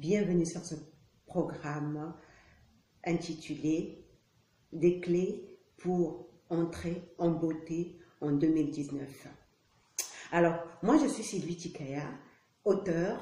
bienvenue sur ce programme intitulé « Des clés pour entrer en beauté en 2019 ». Alors, moi je suis Sylvie Tikaya, auteure,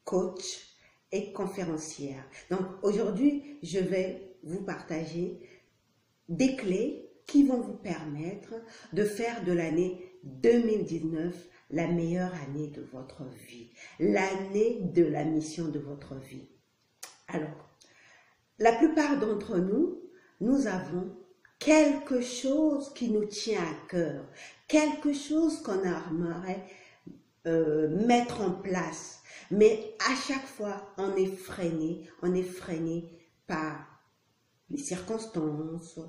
coach et conférencière. Donc aujourd'hui, je vais vous partager des clés qui vont vous permettre de faire de l'année 2019 la meilleure année de votre vie, l'année de la mission de votre vie. Alors, la plupart d'entre nous, nous avons quelque chose qui nous tient à cœur, quelque chose qu'on aimerait mettre en place. Mais à chaque fois, on est freiné par les circonstances,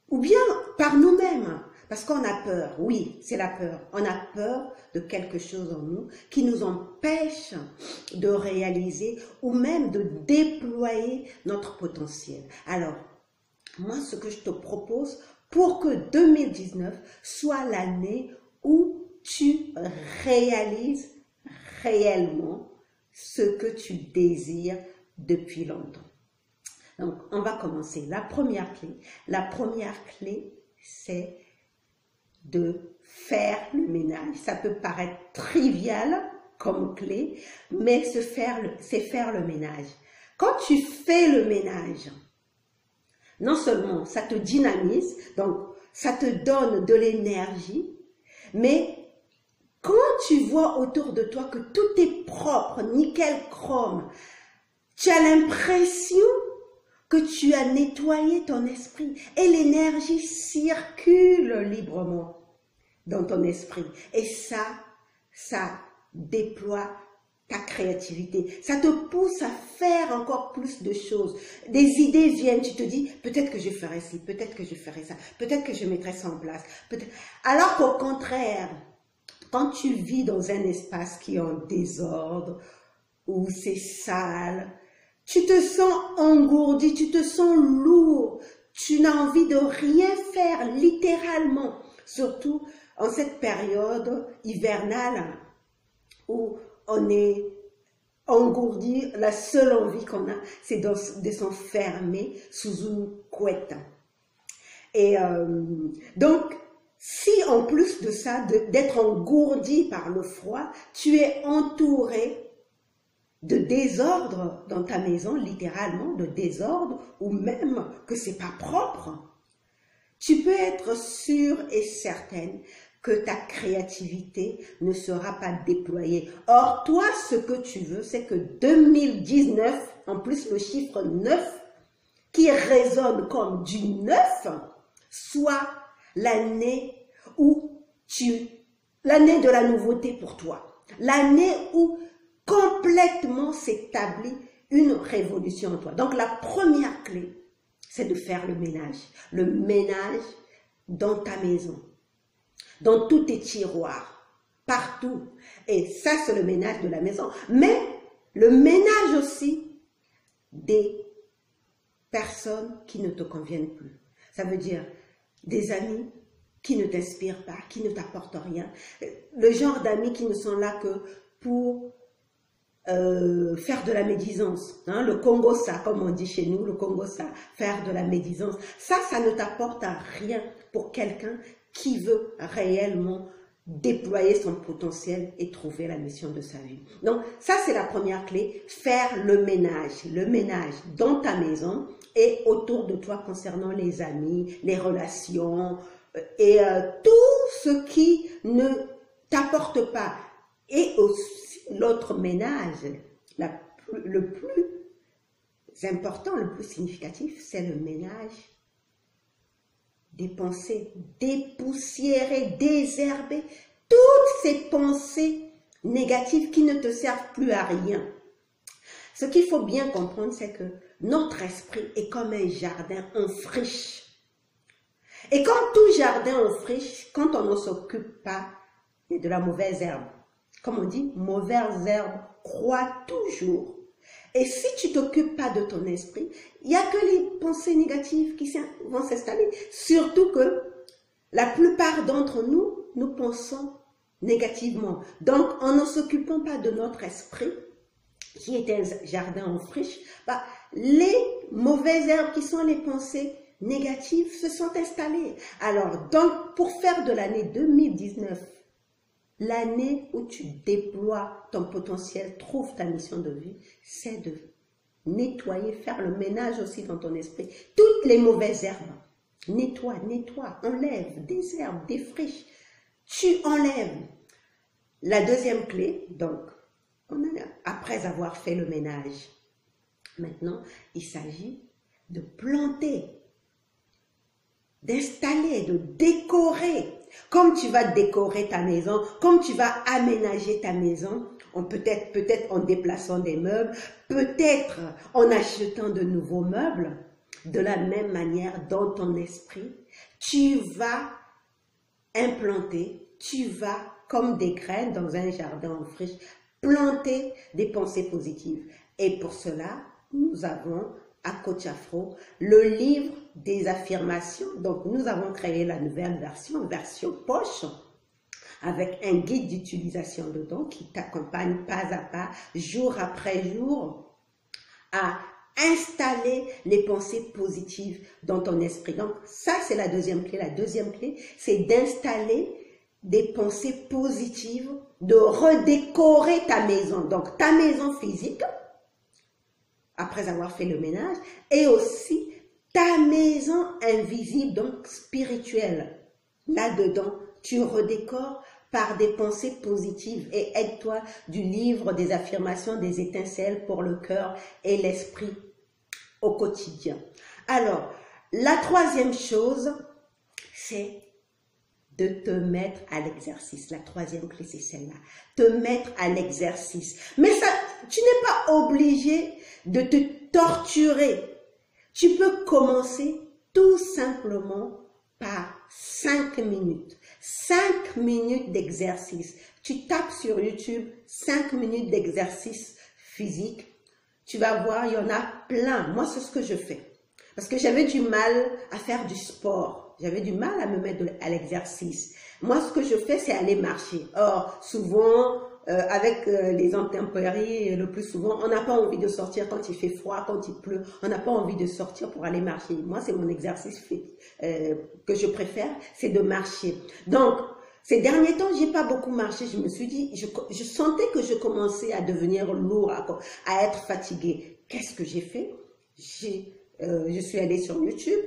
ou bien par nous-mêmes. Parce qu'on a peur, oui, c'est la peur. On a peur de quelque chose en nous qui nous empêche de réaliser ou même de déployer notre potentiel. Alors, moi, ce que je te propose pour que 2019 soit l'année où tu réalises réellement ce que tu désires depuis longtemps. Donc, on va commencer. La première clé, c'est de faire le ménage. Ça peut paraître trivial comme clé, mais c'est faire le ménage. Quand tu fais le ménage, non seulement ça te dynamise, donc ça te donne de l'énergie, mais quand tu vois autour de toi que tout est propre, nickel chrome, tu as l'impression que tu as nettoyé ton esprit et l'énergie circule librement dans ton esprit. Et ça déploie ta créativité. Ça te pousse à faire encore plus de choses. Des idées viennent, tu te dis, peut-être que je ferai ci, peut-être que je ferai ça, peut-être que je mettrai ça en place. Alors qu'au contraire, quand tu vis dans un espace qui est en désordre, où c'est sale, tu te sens engourdi, tu te sens lourd, tu n'as envie de rien faire, littéralement. Surtout en cette période hivernale où on est engourdi, la seule envie qu'on a, c'est de s'enfermer sous une couette. Et donc, si en plus de ça, d'être engourdi par le froid, tu es entouré de désordre dans ta maison, littéralement de désordre, ou même que c'est pas propre, tu peux être sûre et certaine que ta créativité ne sera pas déployée. Or, toi, ce que tu veux, c'est que 2019, en plus le chiffre 9, qui résonne comme du 9, soit l'année l'année de la nouveauté pour toi. L'année où complètement s'établit une révolution en toi. Donc la première clé, c'est de faire le ménage. Le ménage dans ta maison, dans tous tes tiroirs, partout. Et ça, c'est le ménage de la maison. Mais le ménage aussi des personnes qui ne te conviennent plus. Ça veut dire des amis qui ne t'inspirent pas, qui ne t'apportent rien. Le genre d'amis qui ne sont là que pour faire de la médisance, hein, le Congo-ça, comme on dit chez nous, le Congo-ça, faire de la médisance. Ça ne t'apporte à rien pour quelqu'un qui veut réellement déployer son potentiel et trouver la mission de sa vie. Donc, ça, c'est la première clé, faire le ménage dans ta maison et autour de toi concernant les amis, les relations et tout ce qui ne t'apporte pas. Et aussi, l'autre ménage, le plus important, le plus significatif, c'est le ménage des pensées dépoussiérées, désherbées, toutes ces pensées négatives qui ne te servent plus à rien. Ce qu'il faut bien comprendre, c'est que notre esprit est comme un jardin en friche. Et quand tout jardin en friche, quand on ne s'occupe pas, il y a de la mauvaise herbe. Comme on dit, mauvaise herbe croît toujours. Et si tu ne t'occupes pas de ton esprit, il n'y a que les pensées négatives qui vont s'installer. Surtout que la plupart d'entre nous, nous pensons négativement. Donc, en ne s'occupant pas de notre esprit, qui est un jardin en friche, bah, les mauvaises herbes qui sont les pensées négatives se sont installées. Alors, donc, pour faire de l'année 2019 l'année où tu déploies ton potentiel, trouve ta mission de vie, c'est de nettoyer, faire le ménage aussi dans ton esprit. Toutes les mauvaises herbes, nettoie, enlève des herbes, des friches. Tu enlèves. La deuxième clé, donc, après avoir fait le ménage, maintenant, il s'agit de planter, d'installer, de décorer. Comme tu vas décorer ta maison, comme tu vas aménager ta maison, peut-être en déplaçant des meubles, peut-être en achetant de nouveaux meubles, de la même manière dans ton esprit, tu vas implanter, tu vas, comme des graines dans un jardin en friche, planter des pensées positives. Et pour cela, nous avons à Coach Afro le livre des affirmations. Donc, nous avons créé la nouvelle version poche, avec un guide d'utilisation dedans qui t'accompagne pas à pas, jour après jour, à installer les pensées positives dans ton esprit. Donc, ça, c'est la deuxième clé. La deuxième clé, c'est d'installer des pensées positives, de redécorer ta maison. Donc, ta maison physique, après avoir fait le ménage, et aussi ta maison invisible, donc spirituelle. Là-dedans, tu redécores par des pensées positives et aide-toi du livre des affirmations des étincelles pour le cœur et l'esprit au quotidien. Alors, la troisième chose, c'est de te mettre à l'exercice. La troisième clé, c'est celle-là. Te mettre à l'exercice. Mais ça, tu n'es pas obligé de te torturer. Tu peux commencer tout simplement par 5 minutes. 5 minutes d'exercice. Tu tapes sur YouTube 5 minutes d'exercice physique. Tu vas voir, il y en a plein. Moi, c'est ce que je fais. Parce que j'avais du mal à faire du sport. J'avais du mal à me mettre à l'exercice. Moi, ce que je fais, c'est aller marcher. Or, souvent, avec les intempéries, le plus souvent, on n'a pas envie de sortir quand il fait froid, quand il pleut. On n'a pas envie de sortir pour aller marcher. Moi, c'est mon exercice que je préfère, c'est de marcher. Donc, ces derniers temps, j'ai pas beaucoup marché. Je me suis dit, je sentais que je commençais à devenir lourd, à être fatiguée. Qu'est-ce que j'ai fait? Je suis allée sur YouTube.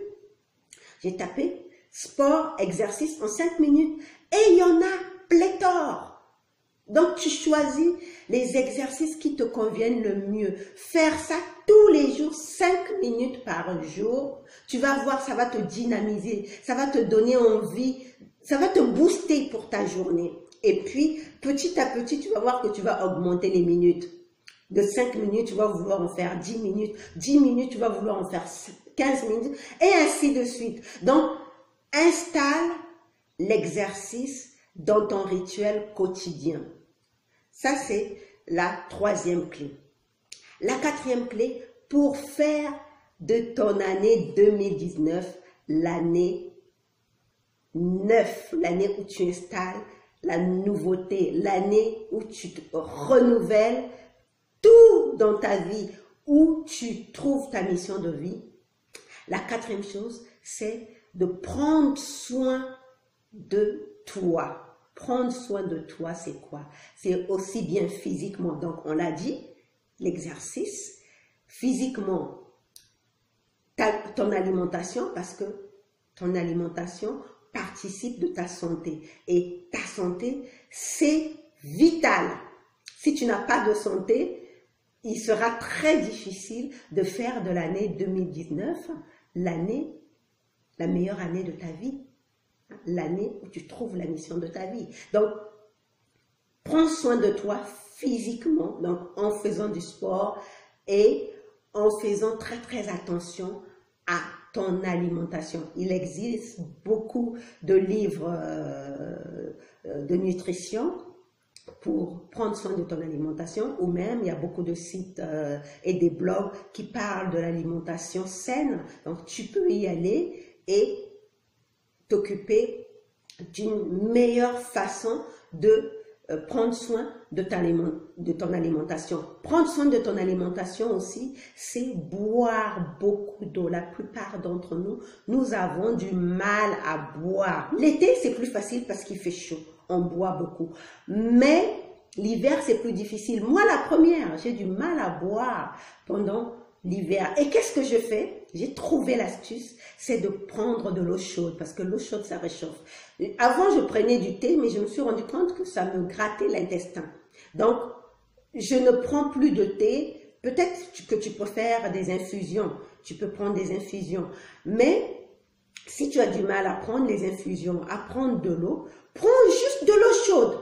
J'ai tapé sport, exercice en 5 minutes et il y en a pléthore. Donc, tu choisis les exercices qui te conviennent le mieux. Faire ça tous les jours, 5 minutes par jour. Tu vas voir, ça va te dynamiser, ça va te donner envie, ça va te booster pour ta journée. Et puis, petit à petit, tu vas voir que tu vas augmenter les minutes. De 5 minutes, tu vas vouloir en faire 10 minutes. 10 minutes, tu vas vouloir en faire 15 minutes. Et ainsi de suite. Donc, installe l'exercice dans ton rituel quotidien. Ça, c'est la troisième clé. La quatrième clé, pour faire de ton année 2019 l'année 9, l'année où tu installes la nouveauté, l'année où tu te renouvelles tout dans ta vie, où tu trouves ta mission de vie. La quatrième chose, c'est de prendre soin de toi. Prendre soin de toi, c'est quoi? C'est aussi bien physiquement, donc on l'a dit, l'exercice, physiquement, ton alimentation, parce que ton alimentation participe de ta santé. Et ta santé, c'est vital. Si tu n'as pas de santé, il sera très difficile de faire de l'année 2019 la meilleure année de ta vie. L'année où tu trouves la mission de ta vie. Donc, prends soin de toi physiquement, donc en faisant du sport et en faisant très très attention à ton alimentation. Il existe beaucoup de livres de nutrition pour prendre soin de ton alimentation, ou même il y a beaucoup de sites et des blogs qui parlent de l'alimentation saine. Donc, tu peux y aller et t'occuper d'une meilleure façon de prendre soin de ton alimentation. Prendre soin de ton alimentation aussi, c'est boire beaucoup d'eau. La plupart d'entre nous, nous avons du mal à boire. L'été, c'est plus facile parce qu'il fait chaud. On boit beaucoup. Mais l'hiver, c'est plus difficile. Moi, la première, j'ai du mal à boire pendant l'hiver. Et qu'est-ce que je fais? J'ai trouvé l'astuce, c'est de prendre de l'eau chaude, parce que l'eau chaude, ça réchauffe. Avant, je prenais du thé, mais je me suis rendu compte que ça me grattait l'intestin. Donc, je ne prends plus de thé. Peut-être que tu peux faire des infusions. Tu peux prendre des infusions. Mais, si tu as du mal à prendre les infusions, à prendre de l'eau, prends juste de l'eau chaude.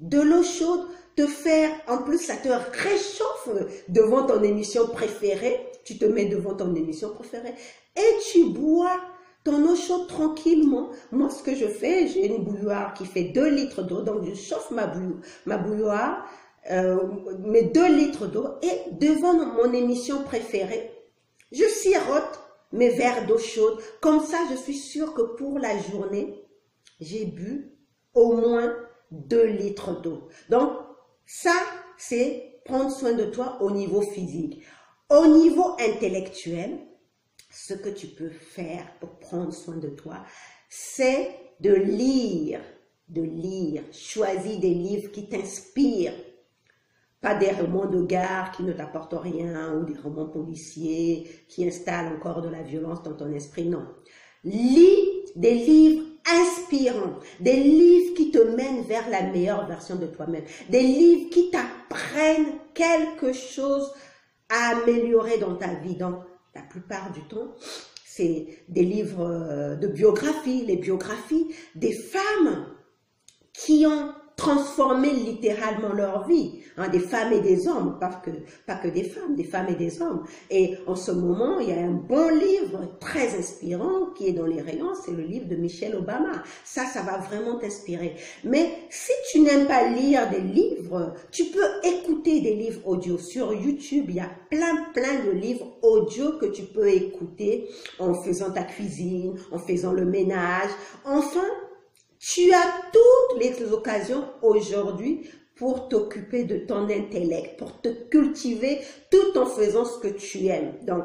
De l'eau chaude, te faire, en plus ça te réchauffe devant ton émission préférée, tu te mets devant ton émission préférée et tu bois ton eau chaude tranquillement. Moi ce que je fais, j'ai une bouilloire qui fait 2 litres d'eau, donc je chauffe ma bouilloire, mes 2 litres d'eau et devant mon émission préférée, je sirote mes verres d'eau chaude, comme ça je suis sûre que pour la journée, j'ai bu au moins 2 litres d'eau. Donc, ça, c'est prendre soin de toi au niveau physique. Au niveau intellectuel, ce que tu peux faire pour prendre soin de toi, c'est de lire. Choisis des livres qui t'inspirent. Pas des romans de gare qui ne t'apportent rien ou des romans policiers qui installent encore de la violence dans ton esprit. Non. Lis des livres inspirants, des livres qui te mènent vers la meilleure version de toi-même, des livres qui t'apprennent quelque chose à améliorer dans ta vie. Donc, la plupart du temps, c'est des livres de biographie, les biographies des femmes qui ont transformé littéralement leur vie, hein, des femmes et des hommes, pas que des femmes et des hommes. Et en ce moment, il y a un bon livre très inspirant qui est dans les rayons, c'est le livre de Michelle Obama. Ça va vraiment t'inspirer. Mais si tu n'aimes pas lire des livres, tu peux écouter des livres audio. Sur YouTube, il y a plein de livres audio que tu peux écouter en faisant ta cuisine, en faisant le ménage. Enfin, tu as toutes les occasions aujourd'hui pour t'occuper de ton intellect, pour te cultiver tout en faisant ce que tu aimes. Donc,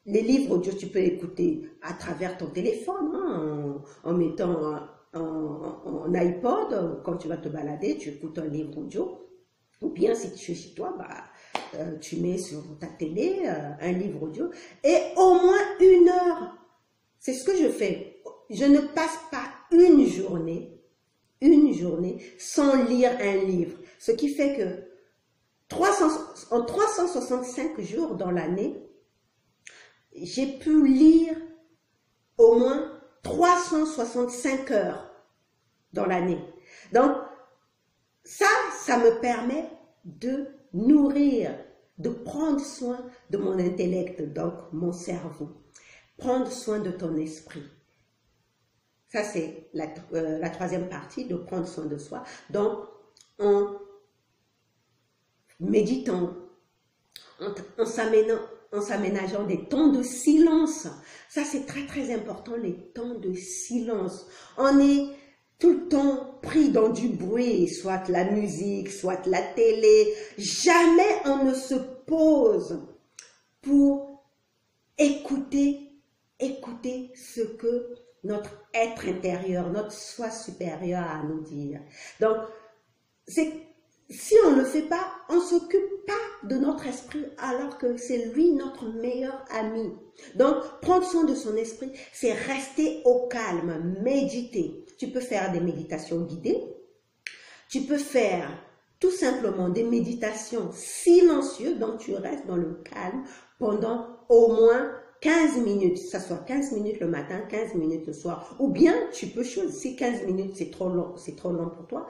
les livres audio, tu peux écouter à travers ton téléphone, hein, en mettant en iPod, quand tu vas te balader, tu écoutes un livre audio. Ou bien, si tu es chez toi, tu mets sur ta télé un livre audio. Et au moins 1 heure, c'est ce que je fais. Je ne passe pas une journée sans lire un livre. Ce qui fait que en 365 jours dans l'année, j'ai pu lire au moins 365 heures dans l'année. Donc, ça me permet de nourrir, de prendre soin de mon intellect, donc mon cerveau. Prendre soin de ton esprit. Ça, c'est la 3e partie, de prendre soin de soi. Donc, en méditant, en s'aménageant des temps de silence. Ça, c'est très important, les temps de silence. On est tout le temps pris dans du bruit, soit la musique, soit la télé. Jamais on ne se pose pour écouter ce que notre être intérieur, notre soi supérieur a à nous dire. Donc, si on ne le fait pas, on ne s'occupe pas de notre esprit alors que c'est lui notre meilleur ami. Donc, prendre soin de son esprit, c'est rester au calme, méditer. Tu peux faire des méditations guidées. Tu peux faire tout simplement des méditations silencieuses, donc tu restes dans le calme pendant au moins 15 minutes, ça soit 15 minutes le matin, 15 minutes le soir, ou bien tu peux choisir, si 15 minutes c'est trop long pour toi,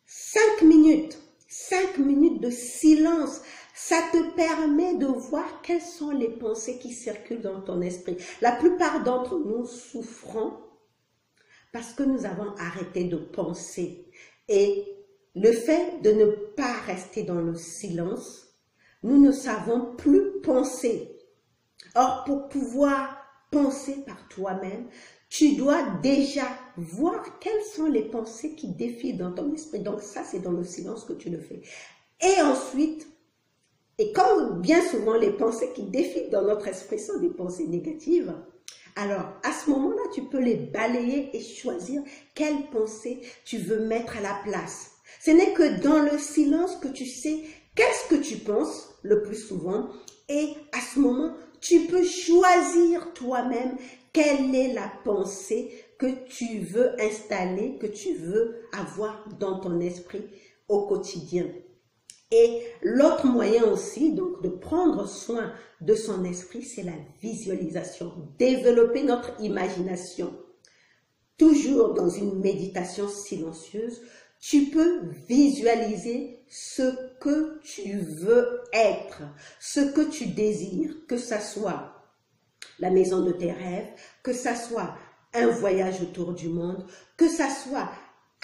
5 minutes de silence, ça te permet de voir quelles sont les pensées qui circulent dans ton esprit. La plupart d'entre nous souffrons parce que nous avons arrêté de penser. Et le fait de ne pas rester dans le silence, nous ne savons plus penser. Or, pour pouvoir penser par toi-même, tu dois déjà voir quelles sont les pensées qui défilent dans ton esprit. Donc ça, c'est dans le silence que tu le fais. Et ensuite, et comme bien souvent les pensées qui défilent dans notre esprit sont des pensées négatives, alors à ce moment-là, tu peux les balayer et choisir quelles pensées tu veux mettre à la place. Ce n'est que dans le silence que tu sais qu'est-ce que tu penses le plus souvent, et à ce moment, tu peux choisir toi-même quelle est la pensée que tu veux installer, que tu veux avoir dans ton esprit au quotidien. Et l'autre moyen aussi, donc, de prendre soin de son esprit, c'est la visualisation. Développer notre imagination. Toujours dans une méditation silencieuse, tu peux visualiser ce que tu veux être, ce que tu désires, que ça soit la maison de tes rêves, que ça soit un voyage autour du monde, que ça soit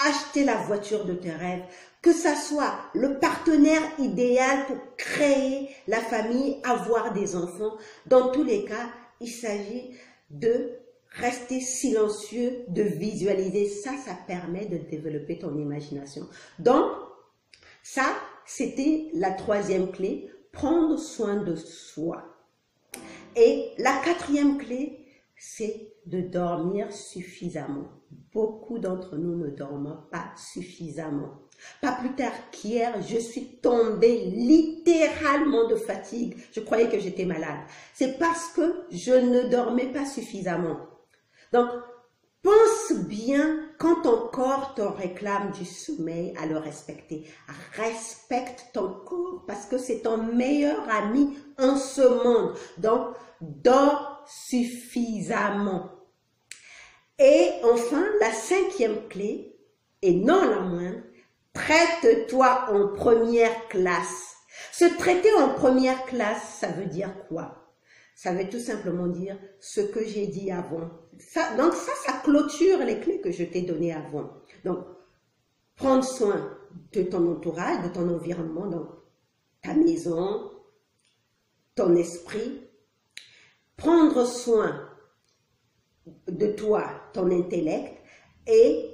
acheter la voiture de tes rêves, que ça soit le partenaire idéal pour créer la famille, avoir des enfants. Dans tous les cas, il s'agit de rester silencieux, de visualiser. Ça permet de développer ton imagination. Donc, ça, c'était la troisième clé, prendre soin de soi. Et la quatrième clé, c'est de dormir suffisamment. Beaucoup d'entre nous ne dorment pas suffisamment. Pas plus tard qu'hier, je suis tombée littéralement de fatigue. Je croyais que j'étais malade. C'est parce que je ne dormais pas suffisamment. Donc, pense bien quand ton corps te réclame du sommeil à le respecter. Respecte ton corps parce que c'est ton meilleur ami en ce monde. Donc, dors suffisamment. Et enfin, la cinquième clé, et non la moindre, traite-toi en première classe. Se traiter en première classe, ça veut dire quoi? Ça veut tout simplement dire ce que j'ai dit avant. Donc ça clôture les clés que je t'ai données avant. Donc, prendre soin de ton entourage, de ton environnement, donc ta maison, ton esprit. Prendre soin de toi, ton intellect, et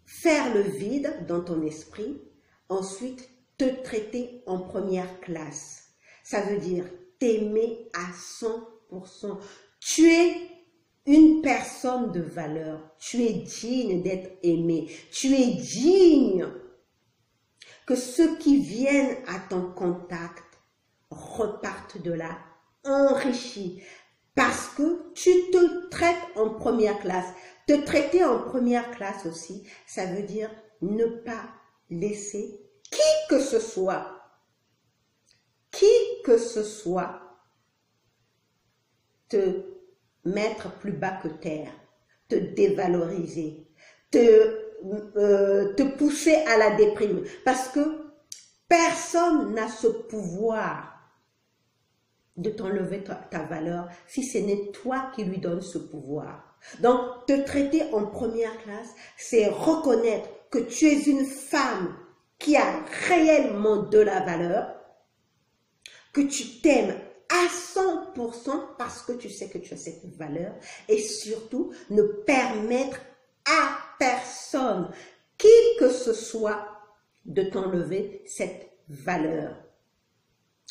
faire le vide dans ton esprit. Ensuite, te traiter en première classe. Ça veut dire t'aimer à 100%. Tu es une personne de valeur. Tu es digne d'être aimé. Tu es digne que ceux qui viennent à ton contact repartent de là enrichis. Parce que tu te traites en première classe. Te traiter en première classe aussi, ça veut dire ne pas laisser qui que ce soit te mettre plus bas que terre, te dévaloriser, te pousser à la déprime. Parce que personne n'a ce pouvoir de t'enlever ta valeur si ce n'est toi qui lui donnes ce pouvoir. Donc, te traiter en première classe, c'est reconnaître que tu es une femme qui a réellement de la valeur, que tu t'aimes à 100% parce que tu sais que tu as cette valeur, et surtout ne permettre à personne, qui que ce soit, de t'enlever cette valeur,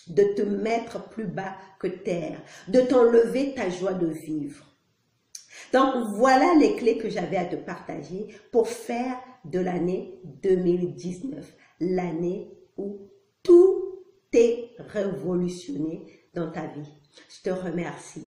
de te mettre plus bas que terre, de t'enlever ta joie de vivre. Donc voilà les clés que j'avais à te partager pour faire de l'année 2019 l'année où tout est révolutionné dans ta vie. Je te remercie.